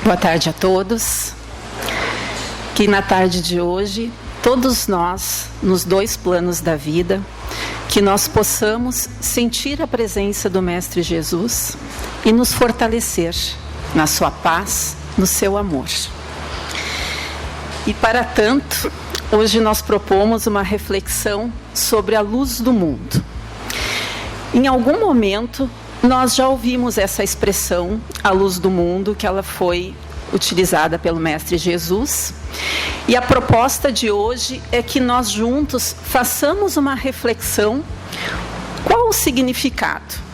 Boa tarde a todos. Que na tarde de hoje, todos nós, nos dois planos da vida, que nós possamos sentir a presença do Mestre Jesus e nos fortalecer na sua paz, no seu amor. E para tanto, hoje nós propomos uma reflexão sobre a luz do mundo. Em algum momento, nós já ouvimos essa expressão, a luz do mundo, que ela foi utilizada pelo Mestre Jesus. E a proposta de hoje é que nós juntos façamos uma reflexão. Qual o significado?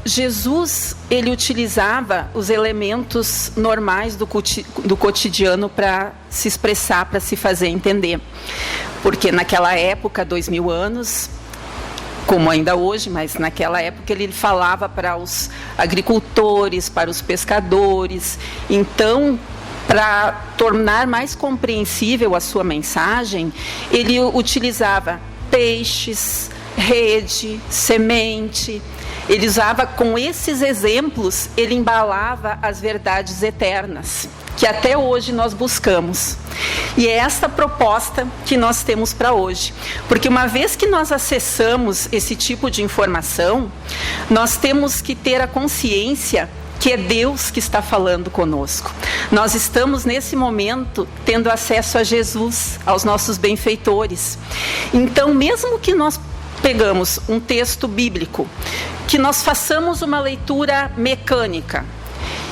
Jesus, ele utilizava os elementos normais do cotidiano para se expressar, para se fazer entender. Porque naquela época, 2000 anos... como ainda hoje, mas naquela época ele falava para os agricultores, para os pescadores. Então, para tornar mais compreensível a sua mensagem, ele utilizava peixes, rede, semente. Ele usava, com esses exemplos, ele embalava as verdades eternas, que até hoje nós buscamos. E é esta proposta que nós temos para hoje. Porque uma vez que nós acessamos esse tipo de informação, nós temos que ter a consciência que é Deus que está falando conosco. Nós estamos, nesse momento, tendo acesso a Jesus, aos nossos benfeitores. Então, mesmo que nós pegamos um texto bíblico, que nós façamos uma leitura mecânica,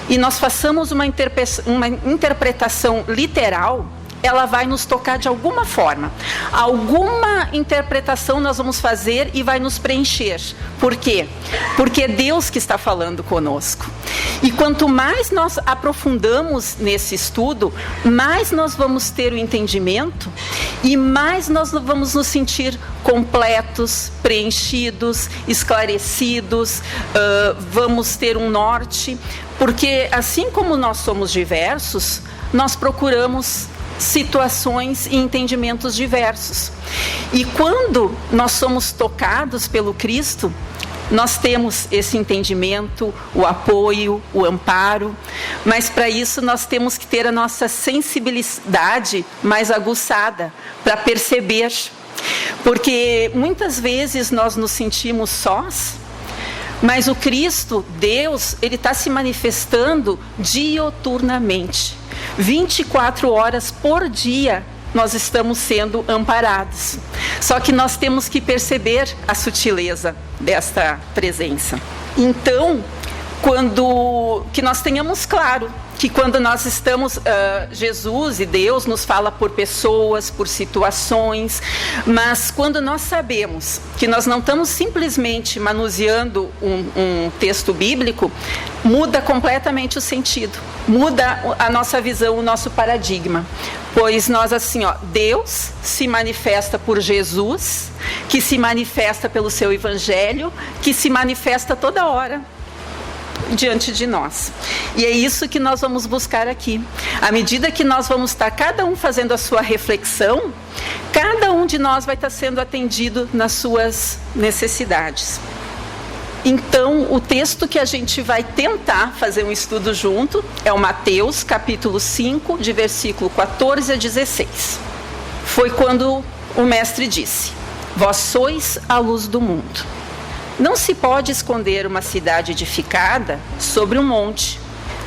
e nós façamos uma interpretação literal, ela vai nos tocar de alguma forma. Alguma interpretação nós vamos fazer e vai nos preencher. Por quê? Porque é Deus que está falando conosco. E quanto mais nós aprofundamos nesse estudo, mais nós vamos ter o entendimento e mais nós vamos nos sentir completos, preenchidos, esclarecidos, vamos ter um norte. Porque assim como nós somos diversos, nós procuramos situações e entendimentos diversos. E quando nós somos tocados pelo Cristo, nós temos esse entendimento, o apoio, o amparo, mas para isso nós temos que ter a nossa sensibilidade mais aguçada para perceber. Porque muitas vezes nós nos sentimos sós, mas o Cristo, Deus, ele está se manifestando dioturnamente. 24 horas por dia nós estamos sendo amparados. Só que nós temos que perceber a sutileza desta presença. Então, que nós tenhamos claro que quando nós estamos, Jesus e Deus nos fala por pessoas, por situações, mas quando nós sabemos que nós não estamos simplesmente manuseando um texto bíblico, muda completamente o sentido, muda a nossa visão, o nosso paradigma. Pois nós assim, Deus se manifesta por Jesus, que se manifesta pelo seu evangelho, que se manifesta toda hora diante de nós. E é isso que nós vamos buscar aqui. À medida que nós vamos estar cada um fazendo a sua reflexão, cada um de nós vai estar sendo atendido nas suas necessidades. Então, o texto que a gente vai tentar fazer um estudo junto é o Mateus, capítulo 5, de versículo 14 a 16. Foi quando o mestre disse: vós sois a luz do mundo. Não se pode esconder uma cidade edificada sobre um monte,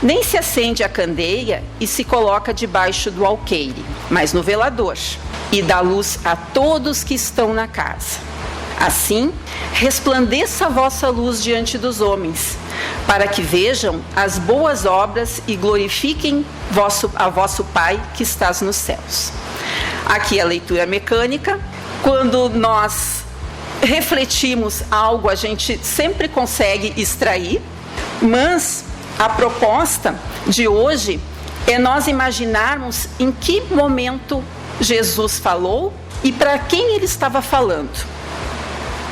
nem se acende a candeia e se coloca debaixo do alqueire, mas no velador, e dá luz a todos que estão na casa. Assim, resplandeça a vossa luz diante dos homens, para que vejam as boas obras e glorifiquem a vosso Pai que estás nos céus. Aqui a leitura mecânica. Quando nós refletimos algo, a gente sempre consegue extrair, mas a proposta de hoje é nós imaginarmos em que momento Jesus falou e para quem ele estava falando.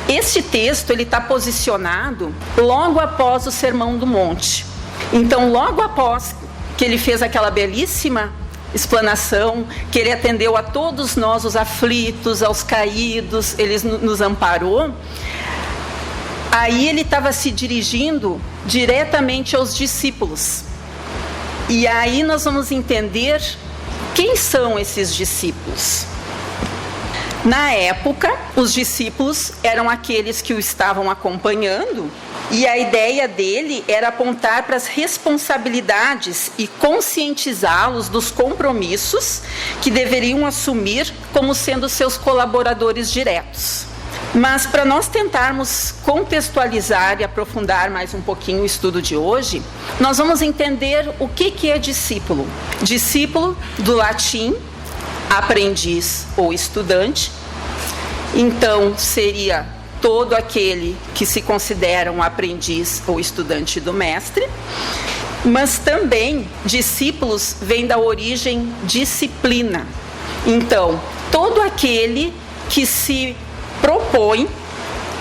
Este texto ele está posicionado logo após o Sermão do Monte. Então, logo após que ele fez aquela belíssima explanação, que ele atendeu a todos nós, os aflitos, aos caídos, ele nos amparou. Aí ele estava se dirigindo diretamente aos discípulos. E aí nós vamos entender quem são esses discípulos. Na época, os discípulos eram aqueles que o estavam acompanhando, e a ideia dele era apontar para as responsabilidades e conscientizá-los dos compromissos que deveriam assumir como sendo seus colaboradores diretos. Mas para nós tentarmos contextualizar e aprofundar mais um pouquinho o estudo de hoje, nós vamos entender o que é discípulo. Discípulo, do latim, aprendiz ou estudante. Então, seria todo aquele que se considera um aprendiz ou estudante do mestre. Mas também, discípulos vem da origem disciplina. Então, todo aquele que se propõe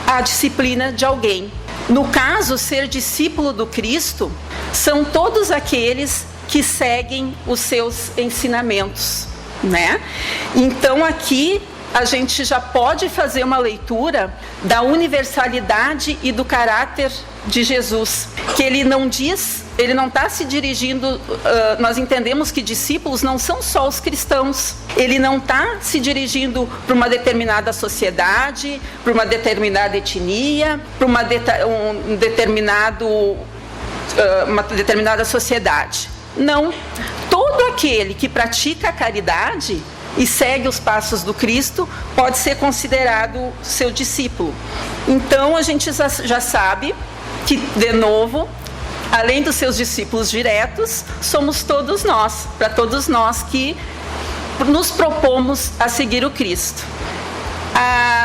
a disciplina de alguém. No caso, ser discípulo do Cristo são todos aqueles que seguem os seus ensinamentos, né? Então, aqui a gente já pode fazer uma leitura da universalidade e do caráter de Jesus, que ele não diz, ele não está se dirigindo, nós entendemos que discípulos não são só os cristãos, ele não está se dirigindo para uma determinada sociedade, para uma determinada etnia, para uma determinada sociedade. Não, todo aquele que pratica a caridade e segue os passos do Cristo pode ser considerado seu discípulo. Então a gente já sabe que, de novo, além dos seus discípulos diretos, somos todos nós, para todos nós que nos propomos a seguir o Cristo.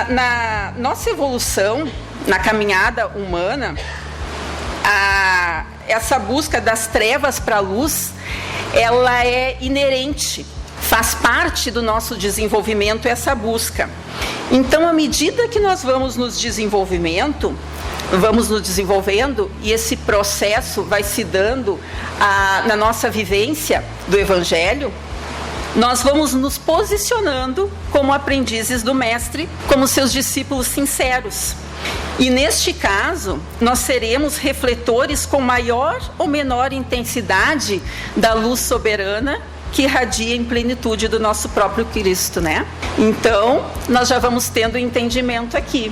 Na nossa evolução, na caminhada humana, essa busca das trevas para a luz, ela é inerente. Faz parte do nosso desenvolvimento essa busca. Então, à medida que nós vamos nos desenvolvendo, e esse processo vai se dando na nossa vivência do Evangelho, nós vamos nos posicionando como aprendizes do Mestre, como seus discípulos sinceros. E neste caso, nós seremos refletores com maior ou menor intensidade da luz soberana que irradia em plenitude do nosso próprio Cristo, né? Então, nós já vamos tendo entendimento aqui,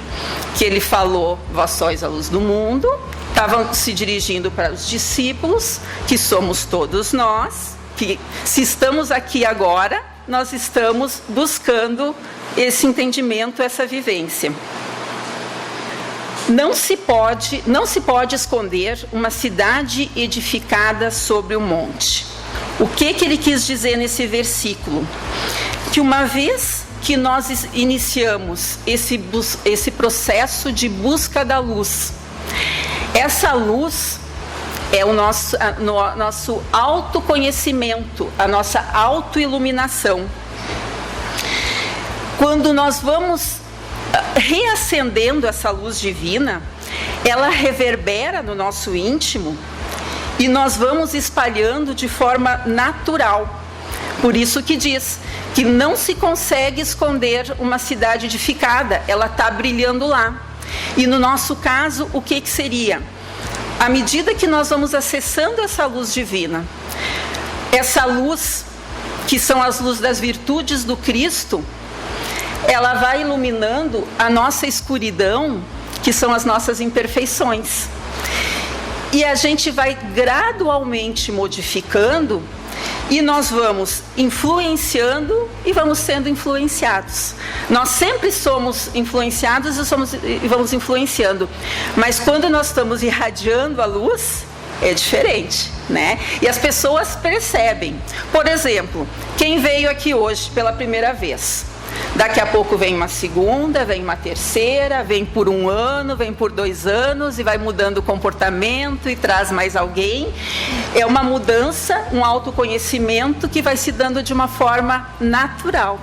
que ele falou, vós sois a luz do mundo, estavam se dirigindo para os discípulos, que somos todos nós, que se estamos aqui agora, nós estamos buscando esse entendimento, essa vivência. Não se pode esconder uma cidade edificada sobre o monte. O que ele quis dizer nesse versículo? Que uma vez que nós iniciamos esse processo de busca da luz, essa luz é o nosso autoconhecimento, a nossa autoiluminação. Quando nós vamos reacendendo essa luz divina, ela reverbera no nosso íntimo e nós vamos espalhando de forma natural. Por isso que diz que não se consegue esconder uma cidade edificada, ela está brilhando lá. E no nosso caso, o que seria? À medida que nós vamos acessando essa luz divina, essa luz, que são as luzes das virtudes do Cristo, ela vai iluminando a nossa escuridão, que são as nossas imperfeições. E a gente vai gradualmente modificando e nós vamos influenciando e vamos sendo influenciados. Nós sempre somos influenciados e vamos influenciando. Mas quando nós estamos irradiando a luz, é diferente, né? E as pessoas percebem. Por exemplo, quem veio aqui hoje pela primeira vez? Daqui a pouco vem uma segunda, vem uma terceira, vem por 1 ano, vem por 2 anos e vai mudando o comportamento e traz mais alguém. É uma mudança, um autoconhecimento que vai se dando de uma forma natural.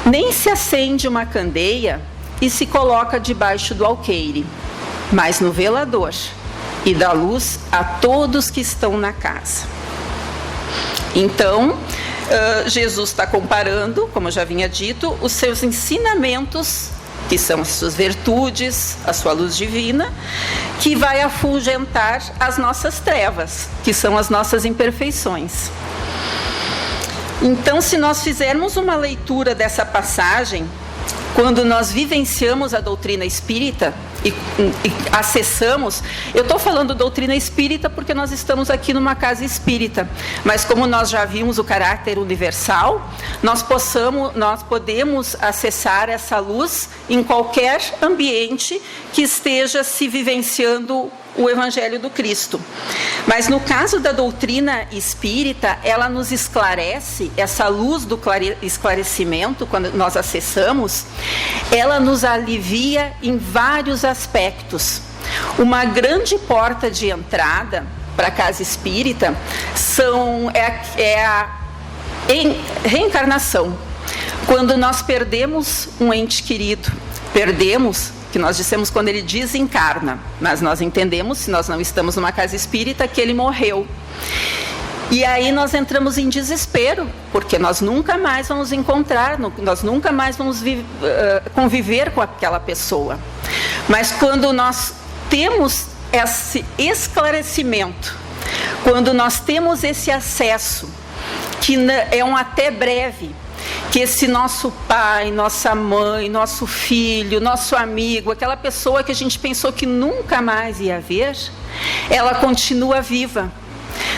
Nem se acende uma candeia e se coloca debaixo do alqueire, mas no velador, e dá luz a todos que estão na casa. Então, Jesus está comparando, como eu já vinha dito, os seus ensinamentos que são as suas virtudes, a sua luz divina, que vai afugentar as nossas trevas, que são as nossas imperfeições. Então, se nós fizermos uma leitura dessa passagem, quando nós vivenciamos a doutrina espírita e acessamos, eu estou falando doutrina espírita porque nós estamos aqui numa casa espírita, mas como nós já vimos o caráter universal, nós podemos acessar essa luz em qualquer ambiente que esteja se vivenciando o Evangelho do Cristo. Mas no caso da doutrina espírita, ela nos esclarece, essa luz do esclarecimento, quando nós acessamos, ela nos alivia em vários aspectos. Uma grande porta de entrada para a casa espírita é a reencarnação. Quando nós perdemos um ente querido, que nós dissemos quando ele desencarna, mas nós entendemos, se nós não estamos numa casa espírita, que ele morreu. E aí nós entramos em desespero, porque nós nunca mais vamos encontrar, nós nunca mais vamos conviver com aquela pessoa. Mas quando nós temos esse esclarecimento, quando nós temos esse acesso, que é até breve, que esse nosso pai, nossa mãe, nosso filho, nosso amigo, aquela pessoa que a gente pensou que nunca mais ia ver, ela continua viva.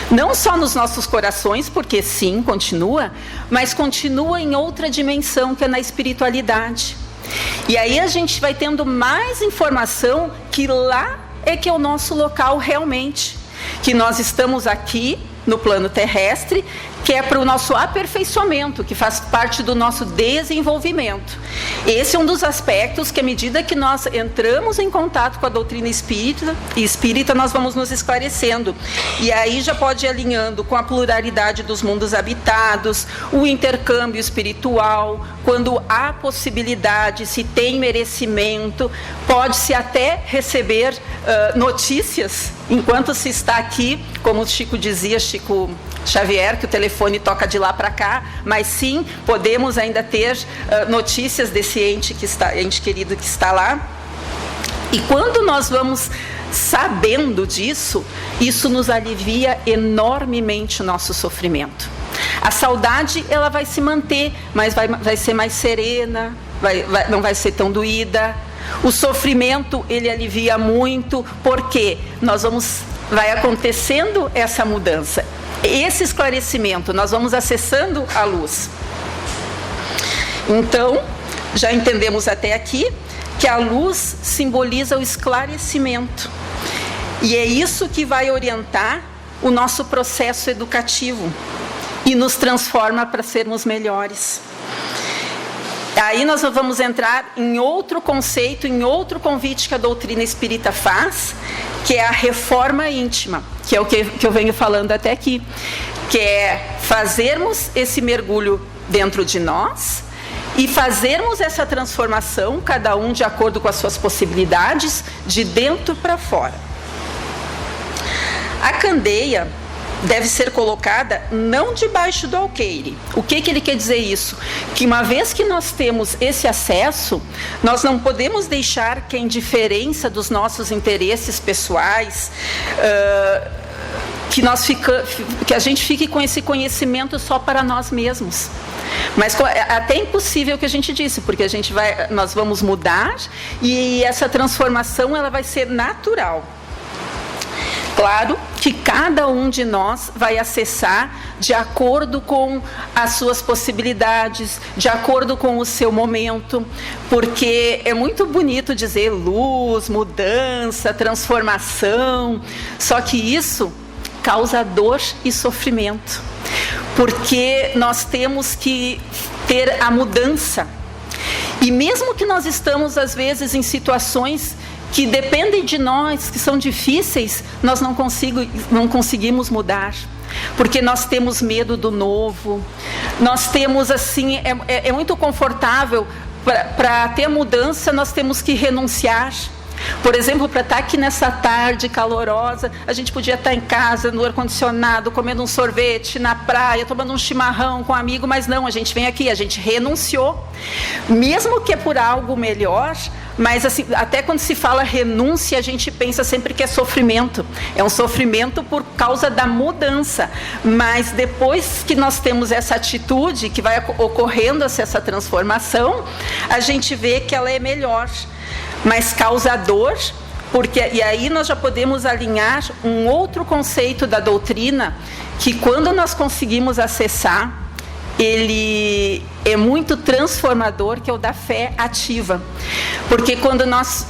Não só nos nossos corações, porque sim, continua, mas continua em outra dimensão, que é na espiritualidade. E aí a gente vai tendo mais informação que lá é que é o nosso local realmente, que nós estamos aqui no plano terrestre, que é para o nosso aperfeiçoamento, que faz parte do nosso desenvolvimento. Esse é um dos aspectos que, à medida que nós entramos em contato com a doutrina espírita, nós vamos nos esclarecendo. E aí já pode ir alinhando com a pluralidade dos mundos habitados, o intercâmbio espiritual, quando há possibilidade, se tem merecimento, pode-se até receber notícias, enquanto se está aqui, como o Chico dizia, Chico Xavier, que o telefone toca de lá para cá, mas sim, podemos ainda ter notícias desse ente querido que está lá. E quando nós vamos sabendo disso, isso nos alivia enormemente o nosso sofrimento. A saudade, ela vai se manter, mas vai ser mais serena, não vai ser tão doída. O sofrimento, ele alivia muito, porque vai acontecendo essa mudança. Esse esclarecimento, nós vamos acessando a luz. Então, já entendemos até aqui que a luz simboliza o esclarecimento. E é isso que vai orientar o nosso processo educativo e nos transforma para sermos melhores. Aí nós vamos entrar em outro conceito, em outro convite que a doutrina espírita faz, que é a reforma íntima, que é o que eu venho falando até aqui, que é fazermos esse mergulho dentro de nós e fazermos essa transformação, cada um de acordo com as suas possibilidades, de dentro para fora. A candeia deve ser colocada não debaixo do alqueire. O que ele quer dizer isso? Que uma vez que nós temos esse acesso, nós não podemos deixar que a indiferença dos nossos interesses pessoais, que a gente fique com esse conhecimento só para nós mesmos. Mas até impossível que a gente disse, porque nós vamos mudar e essa transformação ela vai ser natural. Claro que cada um de nós vai acessar de acordo com as suas possibilidades, de acordo com o seu momento, porque é muito bonito dizer luz, mudança, transformação, só que isso causa dor e sofrimento, porque nós temos que ter a mudança. E mesmo que nós estamos, às vezes, em situações que dependem de nós, que são difíceis, nós não conseguimos mudar, porque nós temos medo do novo, nós temos assim, é muito confortável, para ter mudança nós temos que renunciar, Por exemplo, para estar aqui nessa tarde calorosa, a gente podia estar em casa, no ar-condicionado, comendo um sorvete, na praia, tomando um chimarrão com um amigo, mas não, a gente vem aqui, a gente renunciou. Mesmo que é por algo melhor, mas assim, até quando se fala renúncia, a gente pensa sempre que é sofrimento. É um sofrimento por causa da mudança. Mas depois que nós temos essa atitude, que vai ocorrendo essa transformação, a gente vê que ela é melhor. Mas causa dor, e aí nós já podemos alinhar um outro conceito da doutrina, que quando nós conseguimos acessar, ele é muito transformador, que é o da fé ativa. Porque quando nós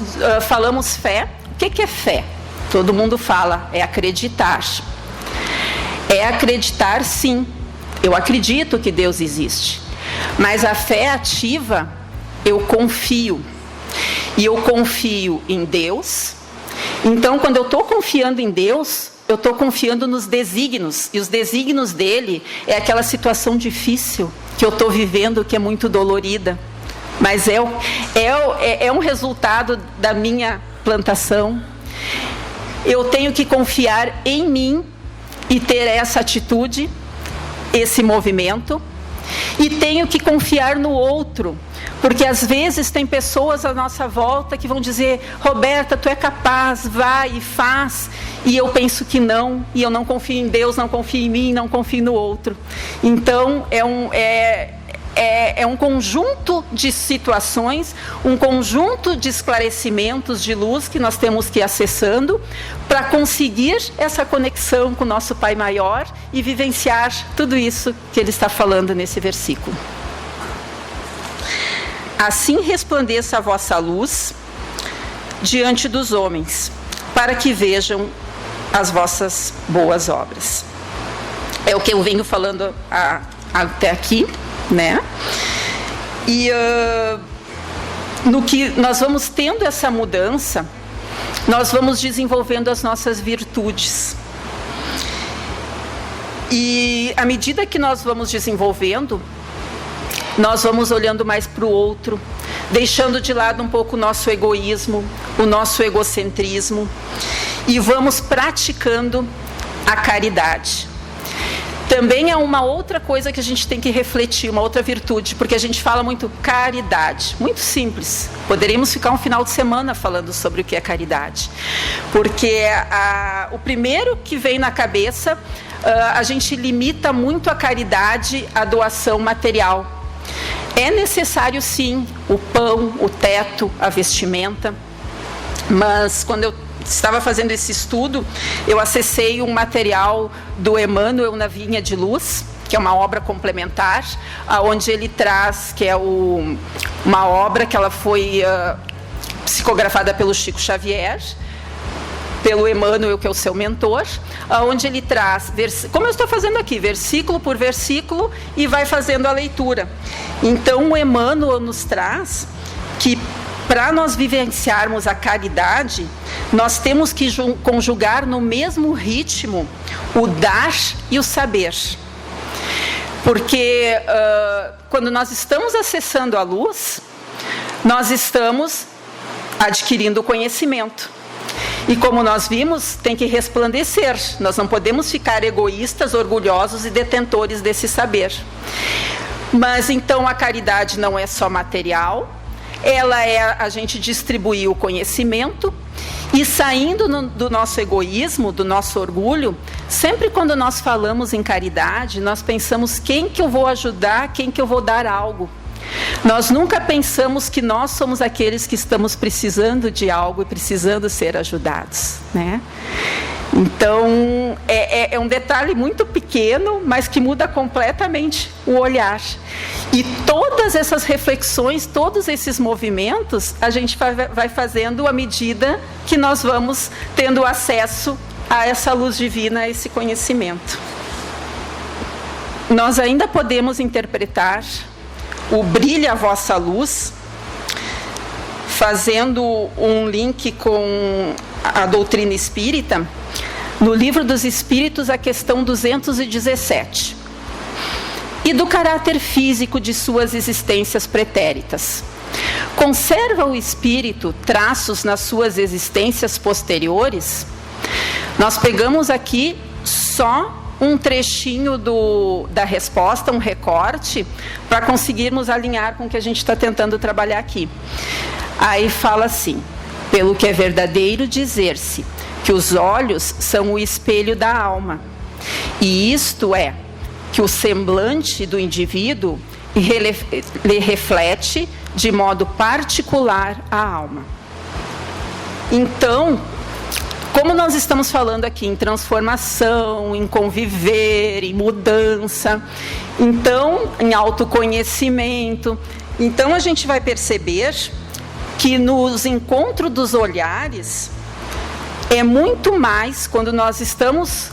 falamos fé, o que é fé? Todo mundo fala, é acreditar. É acreditar, sim. Eu acredito que Deus existe. Mas a fé ativa, eu confio. E eu confio em Deus. Então, quando eu estou confiando em Deus, eu estou confiando nos desígnios. E os desígnios dele é aquela situação difícil que eu estou vivendo, que é muito dolorida. Mas é um resultado da minha plantação. Eu tenho que confiar em mim e ter essa atitude, esse movimento. E tenho que confiar no outro. Porque às vezes tem pessoas à nossa volta que vão dizer: Roberta, tu é capaz, vai e faz. E eu penso que não, e eu não confio em Deus, não confio em mim, não confio no outro. Então é um conjunto de situações, um conjunto de esclarecimentos de luz que nós temos que ir acessando para conseguir essa conexão com o nosso Pai Maior e vivenciar tudo isso que ele está falando nesse versículo. Assim resplandeça a vossa luz diante dos homens, para que vejam as vossas boas obras. É o que eu venho falando até aqui, né? E no que nós vamos tendo essa mudança, nós vamos desenvolvendo as nossas virtudes. E à medida que nós vamos desenvolvendo, nós vamos olhando mais para o outro, deixando de lado um pouco o nosso egoísmo, o nosso egocentrismo, e vamos praticando a caridade. Também é uma outra coisa que a gente tem que refletir, uma outra virtude, porque a gente fala muito caridade, muito simples. Poderíamos ficar um final de semana falando sobre o que é caridade, porque o primeiro que vem na cabeça, a gente limita muito a caridade à doação material. É necessário, sim, o pão, o teto, a vestimenta, mas quando eu estava fazendo esse estudo, eu acessei um material do Emmanuel na Vinha de Luz, que é uma obra complementar, onde ele traz, que é uma obra que ela foi psicografada pelo Chico Xavier, pelo Emmanuel, que é o seu mentor, onde ele traz, como eu estou fazendo aqui, versículo por versículo, e vai fazendo a leitura. Então, o Emmanuel nos traz que, para nós vivenciarmos a caridade, nós temos que conjugar no mesmo ritmo o dar e o saber. Porque quando nós estamos acessando a luz, nós estamos adquirindo conhecimento. E como nós vimos, tem que resplandecer. Nós não podemos ficar egoístas, orgulhosos e detentores desse saber. Mas então a caridade não é só material, ela é a gente distribuir o conhecimento e saindo do nosso egoísmo, do nosso orgulho. Sempre quando nós falamos em caridade, nós pensamos quem que eu vou ajudar, quem que eu vou dar algo. Nós nunca pensamos que nós somos aqueles que estamos precisando de algo e precisando ser ajudados, né? Então, é um detalhe muito pequeno, mas que muda completamente o olhar. E todas essas reflexões, todos esses movimentos, a gente vai fazendo à medida que nós vamos tendo acesso a essa luz divina, a esse conhecimento. Nós ainda podemos interpretar o Brilha a Vossa Luz, fazendo um link com a doutrina espírita, no Livro dos Espíritos, a questão 217. E do caráter físico de suas existências pretéritas. Conserva o espírito traços nas suas existências posteriores? Nós pegamos aqui só um trechinho da resposta, um recorte, para conseguirmos alinhar com o que a gente está tentando trabalhar aqui. Aí fala assim: pelo que é verdadeiro dizer-se que os olhos são o espelho da alma, e isto é, que o semblante do indivíduo lhe reflete de modo particular a alma. Então, como nós estamos falando aqui em transformação, em conviver, em mudança, então, em autoconhecimento, então a gente vai perceber que nos encontros dos olhares é muito mais quando nós estamos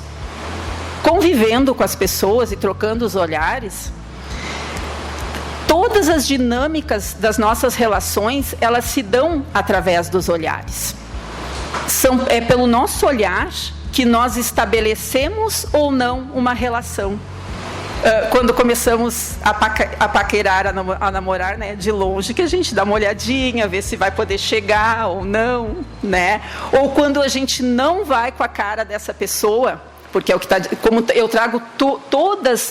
convivendo com as pessoas e trocando os olhares. Todas as dinâmicas das nossas relações, elas se dão através dos olhares. É pelo nosso olhar que nós estabelecemos ou não uma relação. Quando começamos a paquerar, a namorar, né, de longe, que a gente dá uma olhadinha, vê se vai poder chegar ou não, né? Ou quando a gente não vai com a cara dessa pessoa, porque é o que está, como eu trago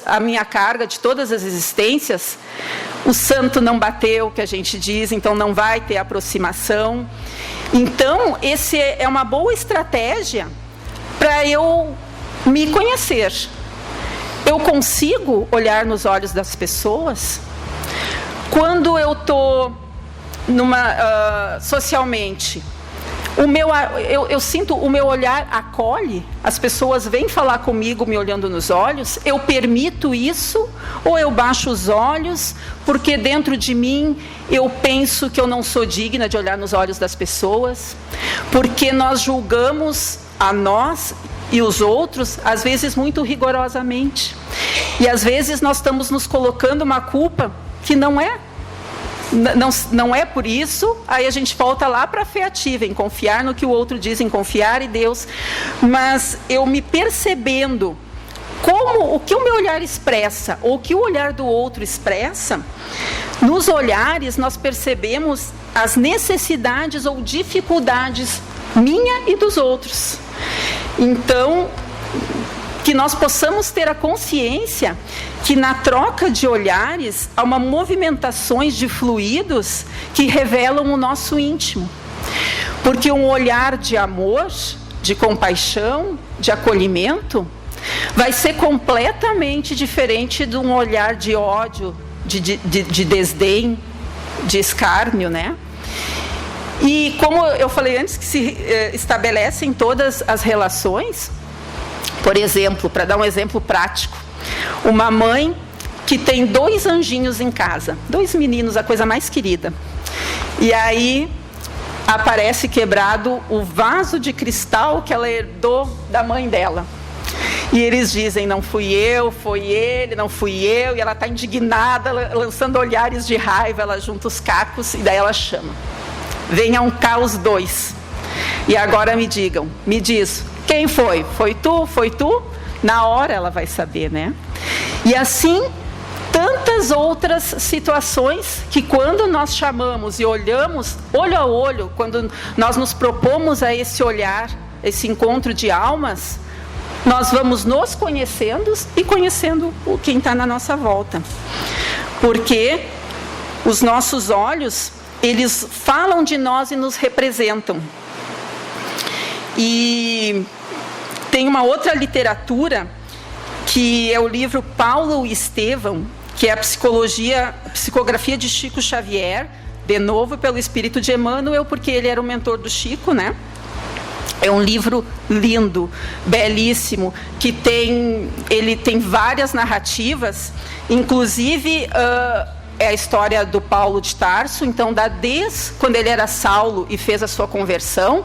a minha carga de todas as existências, o santo não bateu, que a gente diz, então não vai ter aproximação. Então, esse é uma boa estratégia para eu me conhecer. Eu consigo olhar nos olhos das pessoas? Quando eu estou socialmente, eu sinto o meu olhar acolhe, as pessoas vêm falar comigo me olhando nos olhos, eu permito isso ou eu baixo os olhos porque dentro de mim eu penso que eu não sou digna de olhar nos olhos das pessoas, porque nós julgamos a nós e os outros, às vezes muito rigorosamente, e às vezes nós estamos nos colocando uma culpa que não é por isso. Aí a gente volta lá para a fé ativa, em confiar no que o outro diz, em confiar em Deus, mas eu me percebendo como o que o meu olhar expressa, ou o que o olhar do outro expressa, nos olhares nós percebemos as necessidades ou dificuldades minha e dos outros. Então, que nós possamos ter a consciência que na troca de olhares há uma movimentações de fluidos que revelam o nosso íntimo. Porque um olhar de amor, de compaixão, de acolhimento, vai ser completamente diferente de um olhar de ódio, de desdém, de escárnio, né? E como eu falei antes, que se estabelecem todas as relações. Por exemplo, para dar um exemplo prático, uma mãe que tem 2 anjinhos em casa, 2 meninos, a coisa mais querida. E aí aparece quebrado o vaso de cristal que ela herdou da mãe dela. E eles dizem, não fui eu, foi ele, não fui eu. E ela está indignada, lançando olhares de raiva, ela junta os cacos e daí ela chama. Venham cá os 2. E agora me diz, quem foi? Foi tu? Foi tu? Na hora ela vai saber, né? E assim, tantas outras situações que quando nós chamamos e olhamos olho a olho, quando nós nos propomos a esse olhar, esse encontro de almas, nós vamos nos conhecendo e conhecendo quem está na nossa volta. Porque os nossos olhos, eles falam de nós e nos representam. E tem uma outra literatura, que é o livro Paulo e Estevão, que é a psicografia de Chico Xavier, de novo pelo espírito de Emmanuel, porque ele era o mentor do Chico, né? É um livro lindo, belíssimo, que ele tem várias narrativas, inclusive é a história do Paulo de Tarso, então desde quando ele era Saulo e fez a sua conversão.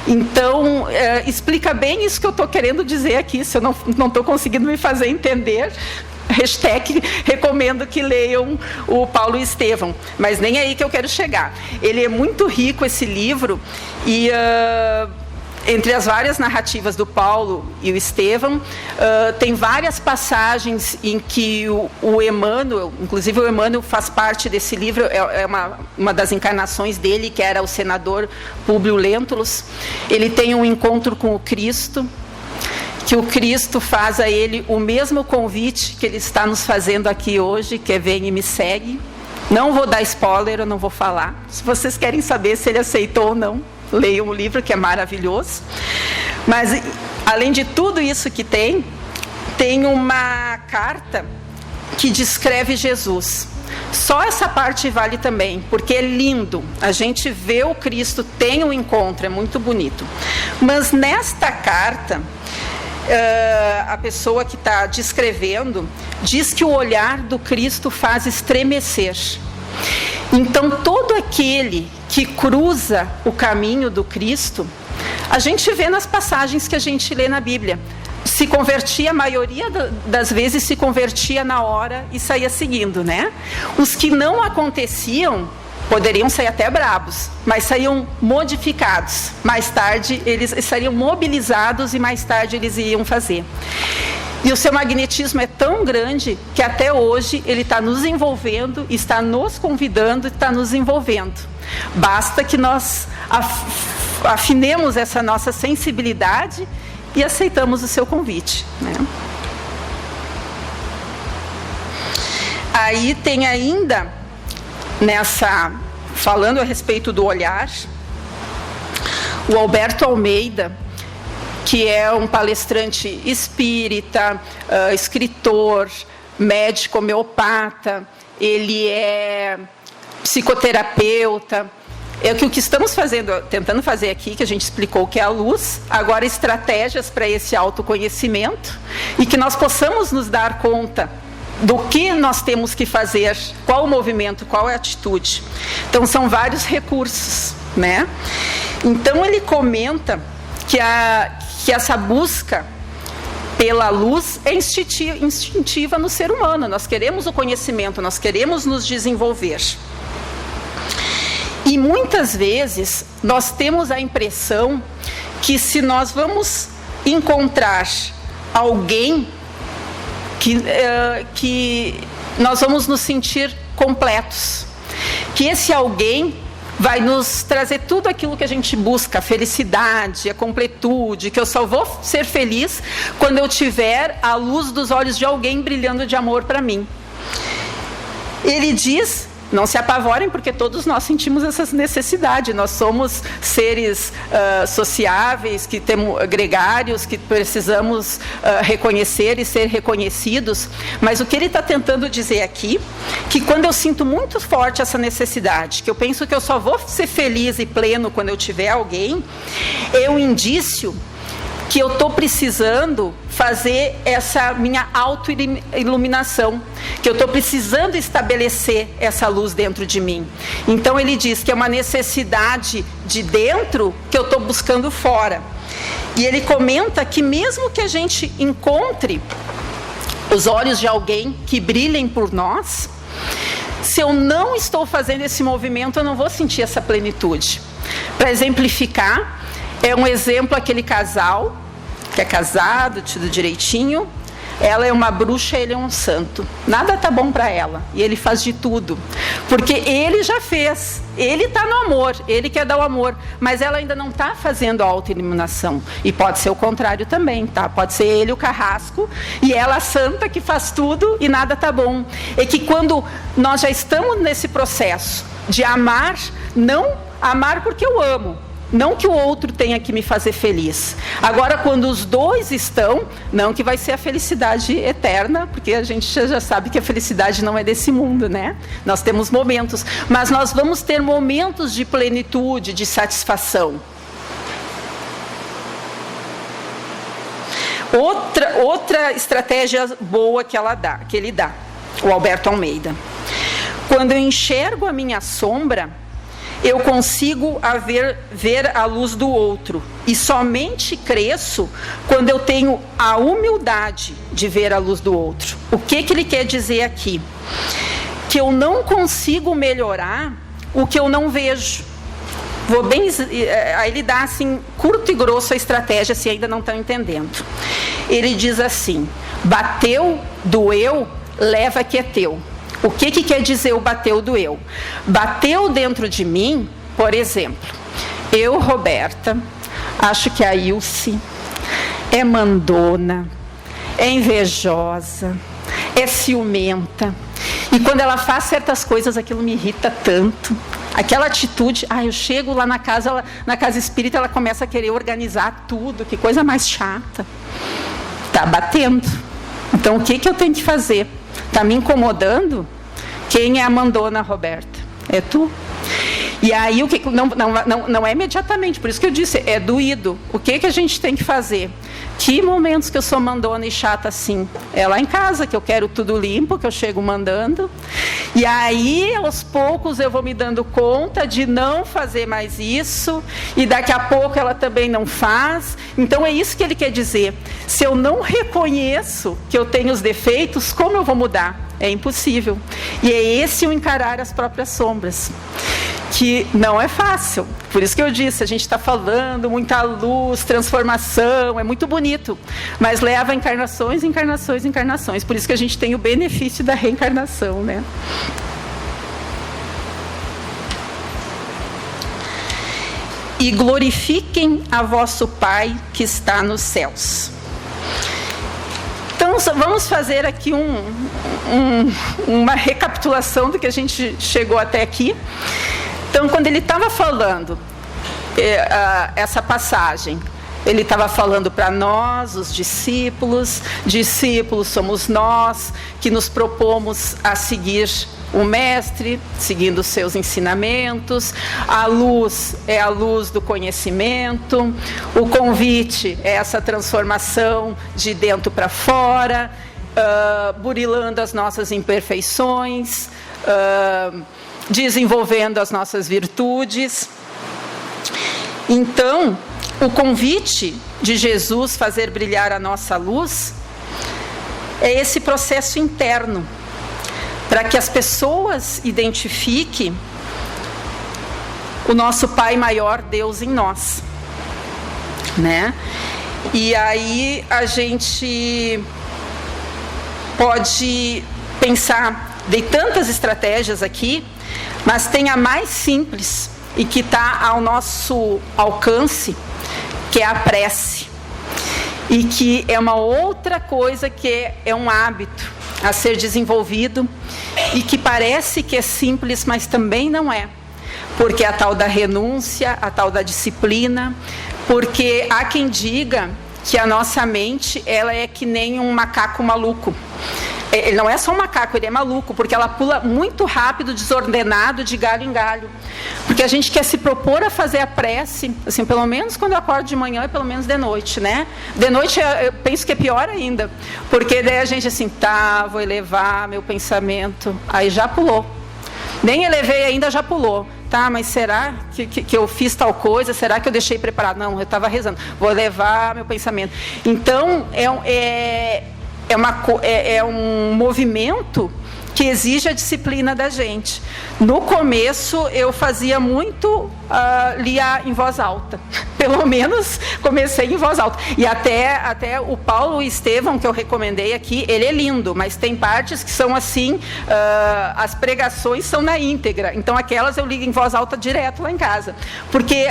Então, explica bem isso que eu estou querendo dizer aqui, se eu não estou conseguindo me fazer entender. Recomendo que leiam o Paulo e Estevão, mas nem aí que eu quero chegar. Ele é muito rico, esse livro, e entre as várias narrativas do Paulo e o Estevão, tem várias passagens em que o Emmanuel, inclusive o Emmanuel faz parte desse livro, é uma das encarnações dele, que era o senador Públio Lentulus. Ele tem um encontro com o Cristo, que o Cristo faz a ele o mesmo convite que ele está nos fazendo aqui hoje, que é: vem e me segue. Não vou dar spoiler, eu não vou falar. Se vocês querem saber se ele aceitou ou não, leiam o livro, que é maravilhoso. Mas, além de tudo isso que tem uma carta que descreve Jesus. Só essa parte vale também, porque é lindo. A gente vê o Cristo, tem um encontro, é muito bonito. Mas nesta carta, a pessoa que está descrevendo diz que o olhar do Cristo faz estremecer. Então, todo aquele que cruza o caminho do Cristo, a gente vê nas passagens que a gente lê na Bíblia, se convertia, a maioria das vezes se convertia na hora e saía seguindo, né? Os que não aconteciam poderiam sair até brabos, mas saíam modificados. Mais tarde eles saíam mobilizados e mais tarde eles iam fazer. E o seu magnetismo é tão grande que até hoje ele está nos envolvendo, está nos convidando, está nos envolvendo. Basta que nós afinemos essa nossa sensibilidade e aceitamos o seu convite, né? Aí tem ainda, falando a respeito do olhar, o Alberto Almeida, que é um palestrante espírita, escritor, médico homeopata, ele é psicoterapeuta. É que o que estamos tentando fazer aqui, que a gente explicou que é a luz, agora estratégias para esse autoconhecimento e que nós possamos nos dar conta do que nós temos que fazer, qual o movimento, qual é a atitude. Então, são vários recursos, né? Então, ele comenta que essa busca pela luz é instintiva no ser humano. Nós queremos o conhecimento, nós queremos nos desenvolver. E muitas vezes nós temos a impressão que se nós vamos encontrar alguém que nós vamos nos sentir completos, que esse alguém vai nos trazer tudo aquilo que a gente busca, a felicidade, a completude, que eu só vou ser feliz quando eu tiver a luz dos olhos de alguém brilhando de amor para mim. Ele diz: não se apavorem, porque todos nós sentimos essa necessidade. Nós somos seres sociáveis, que temos gregários, que precisamos reconhecer e ser reconhecidos. Mas o que ele está tentando dizer aqui, que quando eu sinto muito forte essa necessidade, que eu penso que eu só vou ser feliz e pleno quando eu tiver alguém, é um indício que eu estou precisando fazer essa minha auto-iluminação, que eu estou precisando estabelecer essa luz dentro de mim. Então ele diz que é uma necessidade de dentro que eu estou buscando fora. E ele comenta que mesmo que a gente encontre os olhos de alguém que brilhem por nós, se eu não estou fazendo esse movimento, eu não vou sentir essa plenitude. Para exemplificar, é um exemplo aquele casal que é casado, tido direitinho. Ela é uma bruxa, ele é um santo. Nada tá bom para ela. E ele faz de tudo. Porque ele já fez. Ele está no amor. Ele quer dar o amor. Mas ela ainda não está fazendo a autoiluminação. E pode ser o contrário também, tá? Pode ser ele o carrasco e ela a santa que faz tudo e nada tá bom. É que quando nós já estamos nesse processo de amar, não amar porque eu amo, não que o outro tenha que me fazer feliz. Agora, quando os dois estão, não que vai ser a felicidade eterna, porque a gente já sabe que a felicidade não é desse mundo, né? Nós temos momentos, mas nós vamos ter momentos de plenitude, de satisfação. Outra estratégia boa que ele dá, o Alberto Almeida. Quando eu enxergo a minha sombra, eu consigo ver a luz do outro. E somente cresço quando eu tenho a humildade de ver a luz do outro. O que ele quer dizer aqui? Que eu não consigo melhorar o que eu não vejo. Aí ele dá assim, curto e grosso a estratégia, se ainda não estão entendendo. Ele diz assim: bateu, doeu, leva que é teu. O que quer dizer o bateu, doeu? Bateu dentro de mim, por exemplo, eu, Roberta, acho que a Ilse é mandona, é invejosa, é ciumenta. E quando ela faz certas coisas, aquilo me irrita tanto. Aquela atitude, eu chego lá na casa espírita, ela começa a querer organizar tudo, que coisa mais chata. Está batendo. Então, o que eu tenho que fazer? Está me incomodando? Quem é a mandona, Roberta? É tu? E aí, não é imediatamente, por isso que eu disse, é doído. O que a gente tem que fazer? Que momentos que eu sou mandona e chata assim? É lá em casa, que eu quero tudo limpo, que eu chego mandando. E aí, aos poucos, eu vou me dando conta de não fazer mais isso. E daqui a pouco ela também não faz. Então, é isso que ele quer dizer. Se eu não reconheço que eu tenho os defeitos, como eu vou mudar? É impossível. E é esse o encarar as próprias sombras, que não é fácil. Por isso que eu disse, a gente está falando muita luz, transformação, é muito bonito, mas leva encarnações, encarnações, encarnações. Por isso que a gente tem o benefício da reencarnação, né? E glorifiquem a vosso Pai que está nos céus. Então, vamos fazer aqui uma recapitulação do que a gente chegou até aqui. Então, quando ele estava falando essa passagem, ele estava falando para nós, os discípulos somos nós que nos propomos a seguir o Mestre, seguindo os seus ensinamentos. A luz é a luz do conhecimento. O convite é essa transformação de dentro para fora, burilando as nossas imperfeições, desenvolvendo as nossas virtudes. Então, o convite de Jesus fazer brilhar a nossa luz é esse processo interno, para que as pessoas identifiquem o nosso Pai maior, Deus em nós, né? E aí a gente pode pensar de tantas estratégias aqui, mas tem a mais simples e que está ao nosso alcance, que é a prece. E que é uma outra coisa que é um hábito a ser desenvolvido e que parece que é simples, mas também não é. Porque é a tal da renúncia, a tal da disciplina, porque há quem diga que a nossa mente ela é que nem um macaco maluco. Ele não é só um macaco, ele é maluco, porque ela pula muito rápido, desordenado, de galho em galho. Porque a gente quer se propor a fazer a prece, assim, pelo menos quando eu acordo de manhã e pelo menos de noite, né? De noite eu penso que é pior ainda, porque daí a gente assim, vou elevar meu pensamento, aí já pulou. Nem elevei ainda, já pulou. Mas será que eu fiz tal coisa? Será que eu deixei preparado? Não, eu estava rezando. Vou elevar meu pensamento. Então, é um movimento que exige a disciplina da gente. No começo, eu fazia muito, lia em voz alta. Pelo menos, comecei em voz alta. E até o Paulo Estevão, que eu recomendei aqui, ele é lindo, mas tem partes que são assim, as pregações são na íntegra. Então, aquelas eu ligo em voz alta direto lá em casa. Porque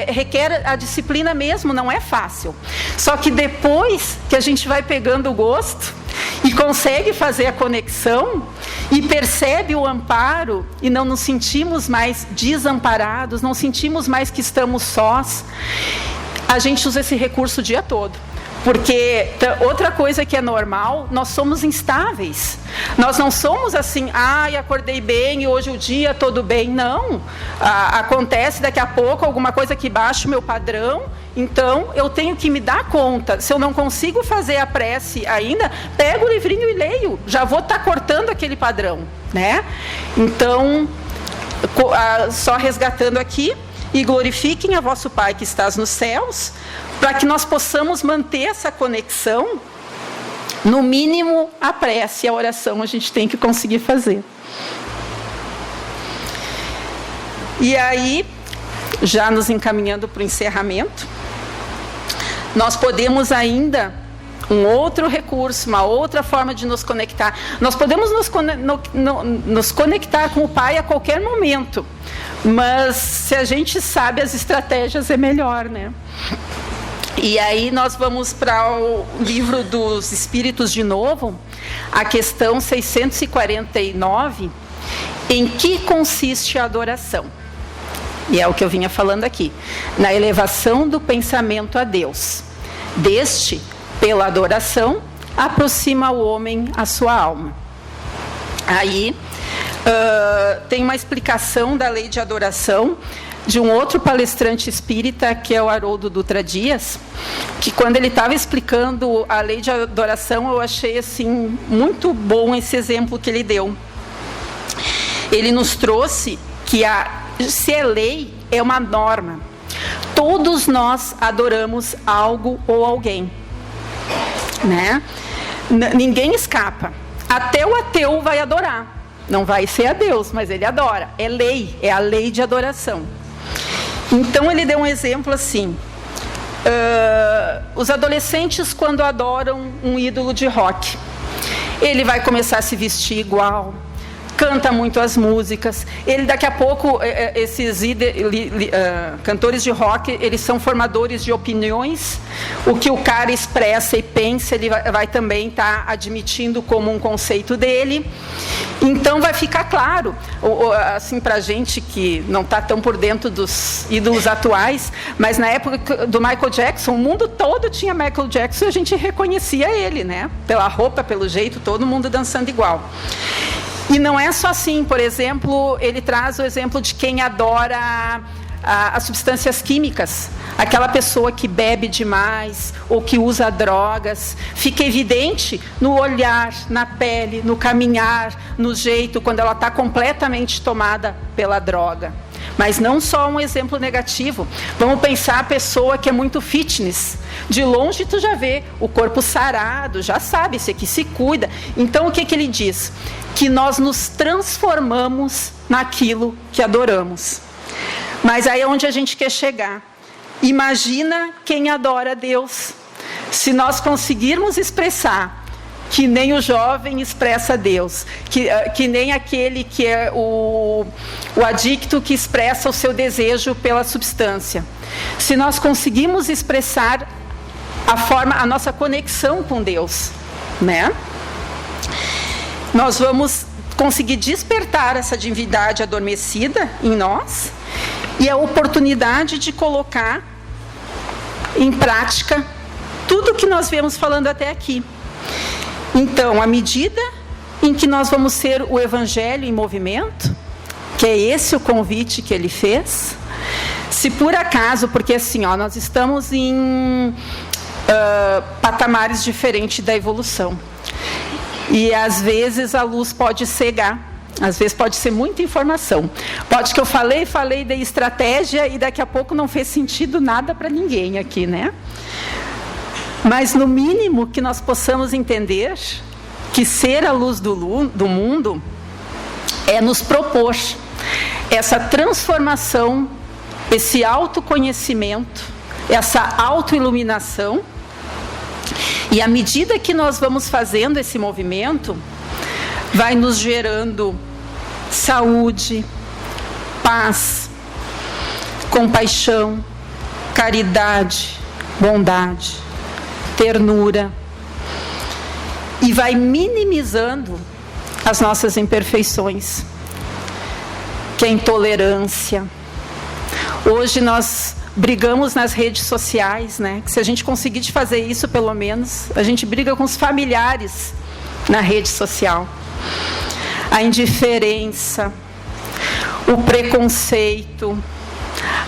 requer a disciplina mesmo, não é fácil. Só que depois que a gente vai pegando o gosto e consegue fazer a conexão e percebe o amparo e não nos sentimos mais desamparados, não sentimos mais que estamos sós, a gente usa esse recurso o dia todo. Porque outra coisa que é normal, nós somos instáveis. Nós não somos assim, acordei bem e hoje o dia todo bem. Não. Acontece daqui a pouco alguma coisa que baixa o meu padrão, então eu tenho que me dar conta. Se eu não consigo fazer a prece ainda, pego o livrinho e leio. Já vou estar cortando aquele padrão, né? Então, só resgatando aqui, e glorifiquem a vosso Pai que estás nos céus, para que nós possamos manter essa conexão, no mínimo a prece e a oração a gente tem que conseguir fazer. E aí, já nos encaminhando para o encerramento, nós podemos ainda, um outro recurso, uma outra forma de nos conectar, nós podemos nos conectar com o Pai a qualquer momento, mas se a gente sabe as estratégias é melhor, né? E aí nós vamos para o livro dos Espíritos de novo, a questão 649, em que consiste a adoração? E é o que eu vinha falando aqui. Na elevação do pensamento a Deus. Deste, pela adoração, aproxima o homem à sua alma. Aí tem uma explicação da lei de adoração de um outro palestrante espírita, que é o Haroldo Dutra Dias, que quando ele estava explicando a lei de adoração, eu achei assim, muito bom esse exemplo que ele deu. Ele nos trouxe que se é lei, é uma norma. Todos nós adoramos algo ou alguém, né? Ninguém escapa. Até o ateu vai adorar. Não vai ser a Deus, mas ele adora. É lei, é a lei de adoração. Então ele deu um exemplo assim. Os adolescentes, quando adoram um ídolo de rock, ele vai começar a se vestir igual, canta muito as músicas. Ele, daqui a pouco, esses cantores de rock, eles são formadores de opiniões. O que o cara expressa e pensa, ele vai também estar admitindo como um conceito dele. Então vai ficar claro, assim, para a gente que não está tão por dentro dos ídolos atuais, mas na época do Michael Jackson, o mundo todo tinha Michael Jackson e a gente reconhecia ele, né? Pela roupa, pelo jeito, todo mundo dançando igual. E não é só assim. Por exemplo, ele traz o exemplo de quem adora as substâncias químicas. Aquela pessoa que bebe demais ou que usa drogas. Fica evidente no olhar, na pele, no caminhar, no jeito, quando ela está completamente tomada pela droga. Mas não só um exemplo negativo. Vamos pensar a pessoa que é muito fitness. De longe tu já vê o corpo sarado, já sabe, esse aqui se cuida. Então o que ele diz? Que nós nos transformamos naquilo que adoramos. Mas aí é onde a gente quer chegar. Imagina quem adora a Deus. Se nós conseguirmos expressar que nem o jovem expressa Deus, que nem aquele que é o adicto que expressa o seu desejo pela substância. Se nós conseguimos expressar a nossa conexão com Deus, né? Nós vamos conseguir despertar essa divindade adormecida em nós e a oportunidade de colocar em prática tudo o que nós viemos falando até aqui. Então, à medida em que nós vamos ser o Evangelho em movimento, que é esse o convite que ele fez, se por acaso, porque assim, nós estamos em patamares diferentes da evolução. E às vezes a luz pode cegar, às vezes pode ser muita informação. Pode que eu falei de estratégia e daqui a pouco não fez sentido nada para ninguém aqui, né? Mas no mínimo que nós possamos entender que ser a luz do mundo é nos propor essa transformação, esse autoconhecimento, essa autoiluminação. E à medida que nós vamos fazendo esse movimento, vai nos gerando saúde, paz, compaixão, caridade, bondade, ternura. E vai minimizando as nossas imperfeições, que é a intolerância. Hoje nós brigamos nas redes sociais, né? Que se a gente conseguir de fazer isso, pelo menos, a gente briga com os familiares na rede social. A indiferença, o preconceito,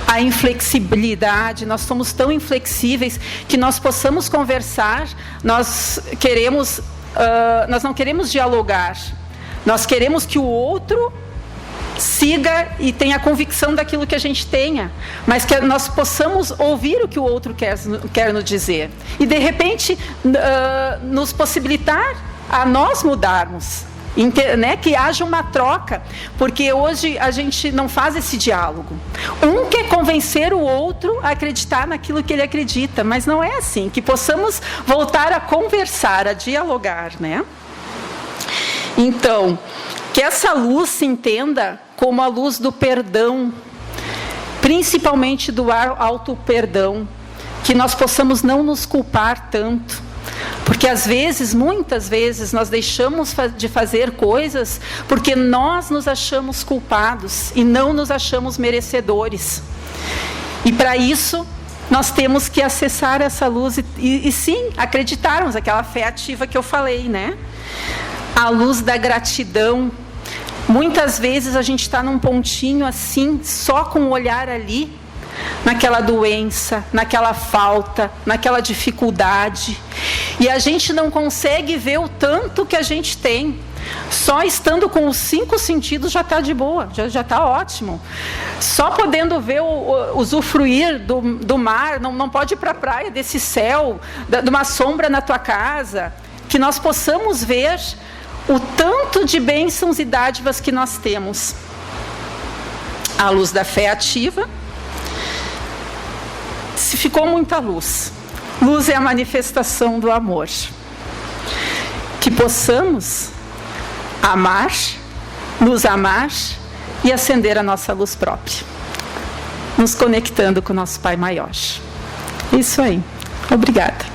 a inflexibilidade. Nós somos tão inflexíveis que nós possamos conversar, nós não queremos dialogar, nós queremos que o outro siga e tenha a convicção daquilo que a gente tenha, mas que nós possamos ouvir o que o outro quer nos dizer. E, de repente, nos possibilitar a nós mudarmos, né, que haja uma troca, porque hoje a gente não faz esse diálogo. Um quer convencer o outro a acreditar naquilo que ele acredita, mas não é assim. Que possamos voltar a conversar, a dialogar, né? Então, que essa luz se entenda como a luz do perdão, principalmente do auto-perdão, que nós possamos não nos culpar tanto. Porque às vezes, muitas vezes, nós deixamos de fazer coisas porque nós nos achamos culpados e não nos achamos merecedores. E para isso, nós temos que acessar essa luz e sim, acreditarmos, aquela fé ativa que eu falei, né? A luz da gratidão. Muitas vezes a gente está num pontinho assim, só com o olhar ali, naquela doença, naquela falta, naquela dificuldade. E a gente não consegue ver o tanto que a gente tem. Só estando com os 5 sentidos já está de boa, já está ótimo. Só podendo ver, usufruir do mar, não pode ir para a praia, desse céu, de uma sombra na tua casa. Que nós possamos ver o tanto de bênçãos e dádivas que nós temos. A luz da fé ativa. Se ficou muita luz. Luz é a manifestação do amor. Que possamos amar, nos amar e acender a nossa luz própria. Nos conectando com o nosso Pai Maior. Isso aí. Obrigada.